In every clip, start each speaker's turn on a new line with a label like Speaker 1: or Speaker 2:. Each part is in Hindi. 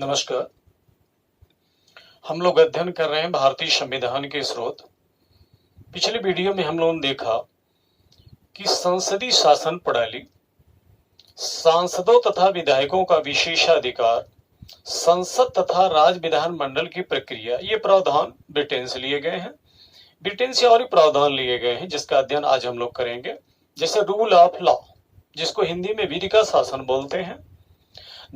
Speaker 1: नमस्कार। हम लोग अध्ययन कर रहे हैं भारतीय संविधान के स्रोत। पिछले वीडियो में हम लोगों ने देखा कि संसदीय शासन प्रणाली, सांसदों तथा विधायकों का विशेषाधिकार, संसद तथा राज्य विधानमंडल की प्रक्रिया, ये प्रावधान ब्रिटेन से लिए गए हैं। ब्रिटेन से और भी प्रावधान लिए गए हैं जिसका अध्ययन आज हम लोग करेंगे, जैसे रूल ऑफ लॉ, जिसको हिंदी में विधि का शासन बोलते हैं।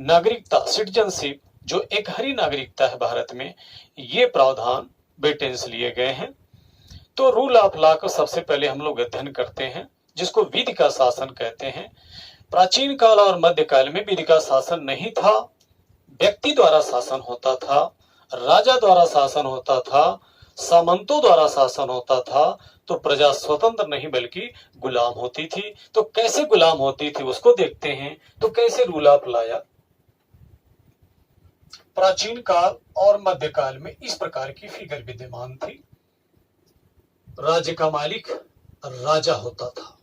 Speaker 1: नागरिकता, सिटीजनशिप, जो एक हरी नागरिकता है भारत में, ये प्रावधान ब्रिटेन से लिए गए हैं। तो रूल ऑफ लॉ को सबसे पहले हम लोग अध्ययन करते हैं, जिसको विधि का शासन कहते हैं। प्राचीन काल और मध्यकाल में विधि का शासन नहीं था, व्यक्ति द्वारा शासन होता था, राजा द्वारा शासन होता था, सामंतों द्वारा शासन होता था। तो प्रजा स्वतंत्र नहीं बल्कि गुलाम होती थी। तो कैसे गुलाम होती थी उसको देखते हैं। तो कैसे रूल ऑफ लॉ आया? प्राचीन काल और मध्यकाल में इस प्रकार की फिगर विद्यमान थी। राज्य का मालिक राजा होता था,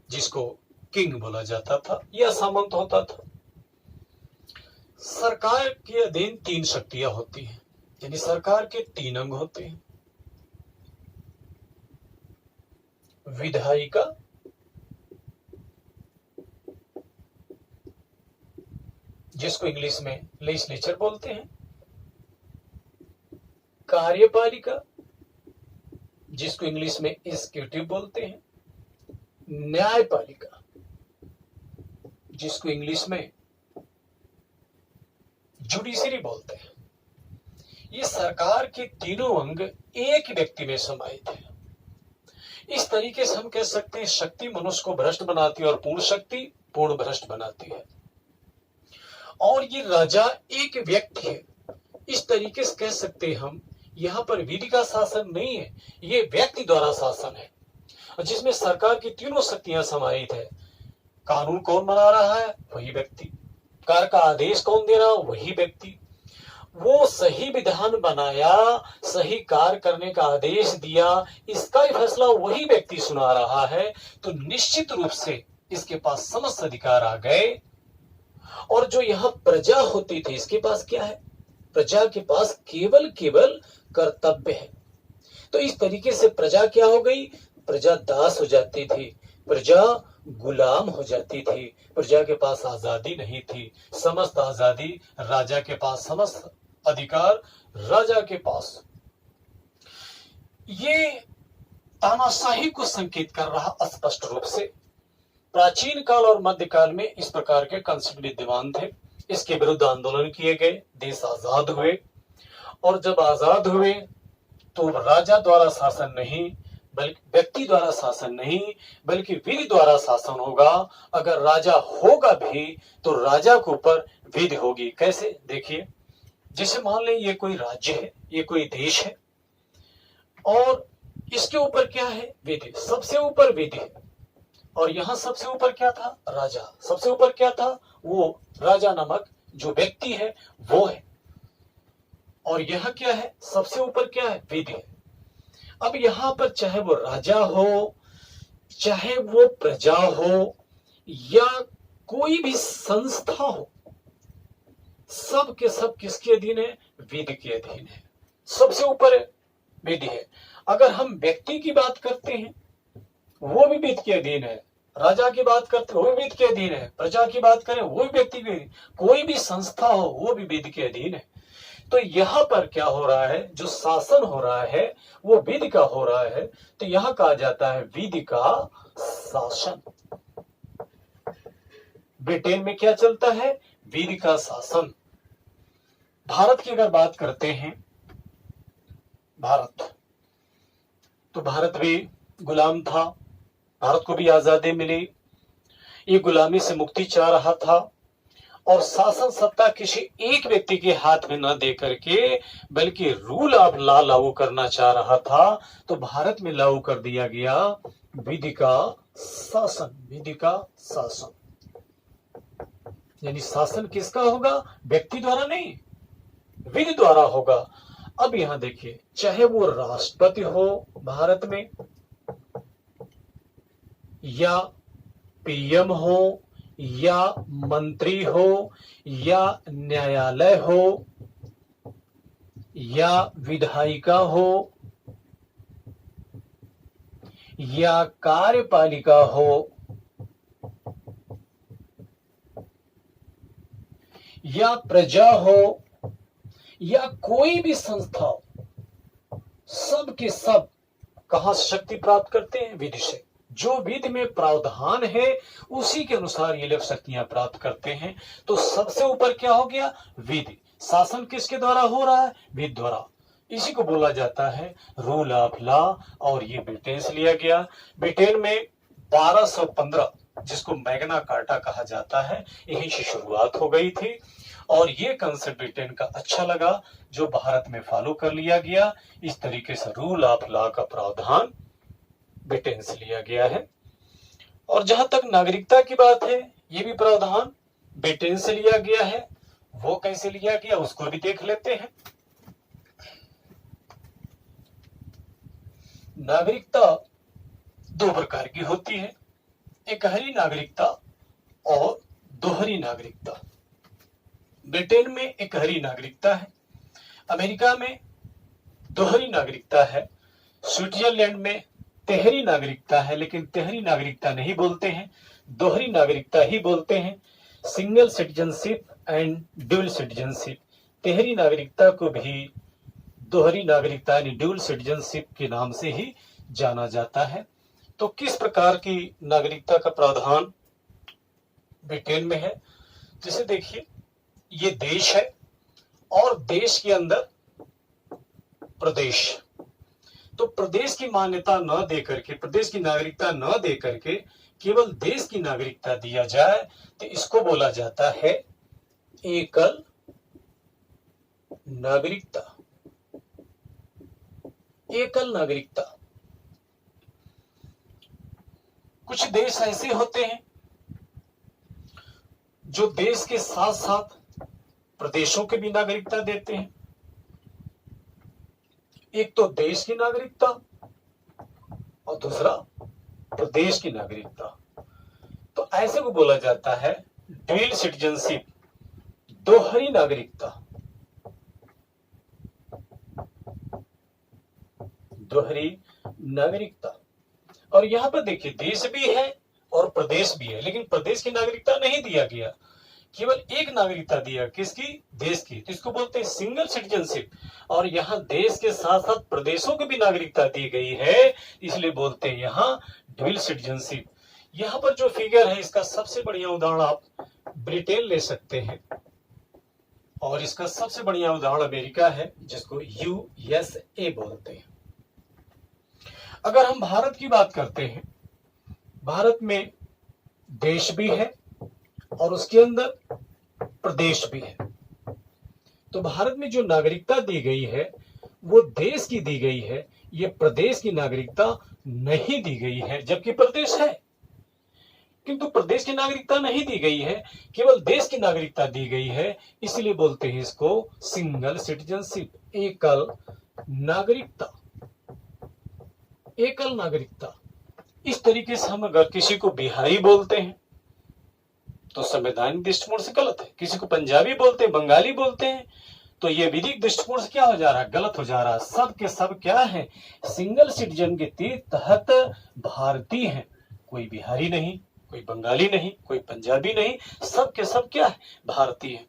Speaker 1: जिसको किंग बोला जाता था, या सामंत होता था। सरकार के अधीन 3 शक्तियां होती हैं, यानी सरकार के 3 अंग होते हैं। विधायिका, जिसको इंग्लिश में लेजिस्लेचर बोलते हैं। कार्यपालिका, जिसको इंग्लिश में एग्जीक्यूटिव बोलते हैं। न्यायपालिका, जिसको इंग्लिश में जुडिशरी बोलते हैं। ये सरकार के तीनों अंग एक व्यक्ति में समाहित है। इस तरीके से हम कह सकते हैं शक्ति मनुष्य को भ्रष्ट बनाती है और पूर्ण शक्ति पूर्ण भ्रष्ट बनाती है। और ये राजा एक व्यक्ति है। इस तरीके से कह सकते हैं हम, यहाँ पर विधि का शासन नहीं है, ये व्यक्ति द्वारा शासन है, जिसमें सरकार की तीनों शक्तियां समाहित है। कानून कौन बना रहा है? वही व्यक्ति। कार का आदेश कौन दे रहा है? वही व्यक्ति। वो सही विधान बनाया, सही कार्य करने का आदेश दिया, इसका ही फैसला वही व्यक्ति सुना रहा है। तो निश्चित रूप से इसके पास समस्त अधिकार आ गए। और जो यहाँ प्रजा होती थी, इसके पास क्या है? प्रजा के पास केवल कर्तव्य है। तो इस तरीके से प्रजा क्या हो गई? प्रजा दास हो जाती थी, प्रजा गुलाम हो जाती थी, प्रजा के पास आजादी नहीं थी। समस्त आजादी राजा के पास, समस्त अधिकार राजा के पास। ये तानाशाही को संकेत कर रहा स्पष्ट रूप से। प्राचीन काल और मध्यकाल में इस प्रकार के कंसेप्ट विद्यमान थे। इसके विरुद्ध आंदोलन किए गए, देश आजाद हुए। और जब आजाद हुए तो राजा द्वारा शासन नहीं, बल्कि व्यक्ति द्वारा शासन नहीं, बल्कि विधि द्वारा शासन होगा। अगर राजा होगा भी तो राजा के ऊपर विधि होगी। कैसे? देखिए, जैसे मान लें ये कोई राज्य है, ये कोई देश है, और इसके ऊपर क्या है? विधि। सबसे ऊपर विधि है। और यहां सबसे ऊपर क्या था? राजा। सबसे ऊपर क्या था? वो राजा नामक जो व्यक्ति है वो है। और यह क्या है? सबसे ऊपर क्या है? विधि है। अब यहां पर चाहे वो राजा हो, चाहे वो प्रजा हो, या कोई भी संस्था हो, सब के सब किसके अधीन है? विधि के अधीन है। सबसे ऊपर विधि है। अगर हम व्यक्ति की बात करते हैं, वो भी विधि के अधीन है। राजा की बात करते हैं, वो भी विधि के अधीन है। प्रजा की बात करें, वो भी व्यक्ति के, कोई भी संस्था हो, वो भी विधि के अधीन है। तो यहाँ पर क्या हो रहा है? जो शासन हो रहा है वो विधि का हो रहा है। तो यहाँ कहा जाता है विधि का शासन। ब्रिटेन में क्या चलता है? विधि का शासन। भारत की अगर बात करते हैं, भारत, तो भारत भी गुलाम था। भारत को भी आजादी मिली। ये गुलामी से मुक्ति चाह रहा था और शासन सत्ता किसी एक व्यक्ति के हाथ में न दे करके, बल्कि रूल ऑफ लॉ लागू करना चाह रहा था। तो भारत में लागू कर दिया गया विधि का शासन। विधि का शासन यानी शासन किसका होगा? व्यक्ति द्वारा नहीं, विधि द्वारा होगा। अब यहां देखिए, चाहे वो राष्ट्रपति हो भारत में, या पीएम हो, या मंत्री हो या न्यायालय हो या विधायिका हो या कार्यपालिका हो या प्रजा हो या कोई भी संस्था हो, सब के सब कहां से शक्ति प्राप्त करते हैं? विधि से। जो विधि में प्रावधान है उसी के अनुसार ये लोग शक्तियां प्राप्त करते हैं। तो सबसे ऊपर क्या हो गया? विधि। शासन किसके द्वारा हो रहा है? विधि द्वारा। इसी को बोला जाता है रूल ऑफ लॉ। और ये ब्रिटेन से लिया गया। ब्रिटेन में 1215, जिसको मैग्ना कार्टा कहा जाता है, यहीं से शुरुआत हो गई थी। और ये कंसेप्ट ब्रिटेन का अच्छा लगा, जो भारत में फॉलो कर लिया गया। इस तरीके से रूल ऑफ लॉ का प्रावधान ब्रिटेन से लिया गया है। और जहां तक नागरिकता की बात है, ये भी प्रावधान ब्रिटेन से लिया गया है। वो कैसे लिया गया उसको भी देख लेते हैं। नागरिकता दो प्रकार की होती है, एकहरी नागरिकता और दोहरी नागरिकता। ब्रिटेन में एकहरी नागरिकता है, अमेरिका में दोहरी नागरिकता है, स्विट्जरलैंड में तेहरी नागरिकता है, लेकिन तेहरी नागरिकता नहीं बोलते हैं, दोहरी नागरिकता ही बोलते हैं। Single citizenship and dual citizenship. Tehri नागरिकता को भी दोहरी नागरिकता यानी ड्यूल सिटीजनशिप के नाम से ही जाना जाता है। तो किस प्रकार की नागरिकता का प्रावधान ब्रिटेन में है? जैसे देखिए, ये देश है और देश के अंदर प्रदेश। तो प्रदेश की मान्यता न दे करके, प्रदेश की नागरिकता न दे करके केवल देश की नागरिकता दिया जाए तो इसको बोला जाता है एकल नागरिकता। एकल नागरिकता। कुछ देश ऐसे होते हैं जो देश के साथ साथ प्रदेशों के भी नागरिकता देते हैं। एक तो देश की नागरिकता और दूसरा प्रदेश की नागरिकता। तो ऐसे को बोला जाता है ड्यूल सिटीजनशिप, दोहरी नागरिकता। दोहरी नागरिकता। और यहां पर देखिए, देश भी है और प्रदेश भी है, लेकिन प्रदेश की नागरिकता नहीं दिया गया, केवल एक नागरिकता दिया। किसकी? देश की। तो इसको बोलते हैं सिंगल सिटीजनशिप। और यहाँ देश के साथ साथ प्रदेशों की भी नागरिकता दी गई है, इसलिए बोलते हैं यहाँ ड्यूल सिटीजनशिप। यहाँ पर जो फिगर है, इसका सबसे बढ़िया उदाहरण आप ब्रिटेन ले सकते हैं, और इसका सबसे बढ़िया उदाहरण अमेरिका है, जिसको यूएसए बोलते हैं। अगर हम भारत की बात करते हैं, भारत में देश भी है और उसके अंदर प्रदेश भी है। तो भारत में जो नागरिकता दी गई है वो देश की दी गई है, ये प्रदेश की नागरिकता नहीं दी गई है, जबकि प्रदेश है। किंतु प्रदेश की नागरिकता नहीं दी गई है, केवल देश की नागरिकता दी गई है, इसलिए बोलते हैं इसको सिंगल सिटीजनशिप, एकल नागरिकता। एकल नागरिकता। इस तरीके से हम अगर किसी को बिहारी बोलते हैं तो संवैधानिक दृष्टिकोण से गलत है, किसी को पंजाबी बोलते हैं, बंगाली बोलते हैं, तो ये विधिक दृष्टिकोण से क्या हो जा रहा है? गलत हो जा रहा है। सब के सब क्या है? सिंगल सिटीजन के तहत भारतीय हैं। कोई बिहारी नहीं, कोई बंगाली नहीं, कोई पंजाबी नहीं, सब के सब क्या है? भारतीय है।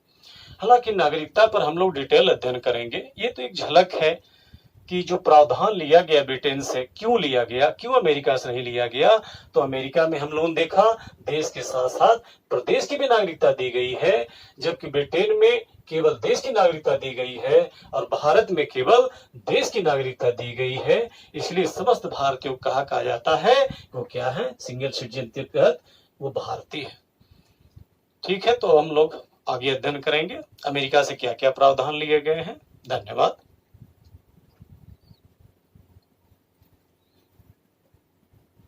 Speaker 1: हालांकि नागरिकता पर हम लोग डिटेल अध्ययन करेंगे। ये तो एक झलक है कि जो प्रावधान लिया गया ब्रिटेन से, क्यों लिया गया, क्यों अमेरिका से नहीं लिया गया। तो अमेरिका में हम लोगों ने देखा देश के साथ साथ प्रदेश की भी नागरिकता दी गई है, जबकि ब्रिटेन में केवल देश की नागरिकता दी गई है और भारत में केवल देश की नागरिकता दी गई है। इसलिए समस्त भारतीयों को कहा जाता है वो क्या है? सिंगल सिटीजन के तहत वो भारतीय है। ठीक है, तो हम लोग आगे अध्ययन करेंगे अमेरिका से क्या क्या प्रावधान लिए गए हैं। धन्यवाद।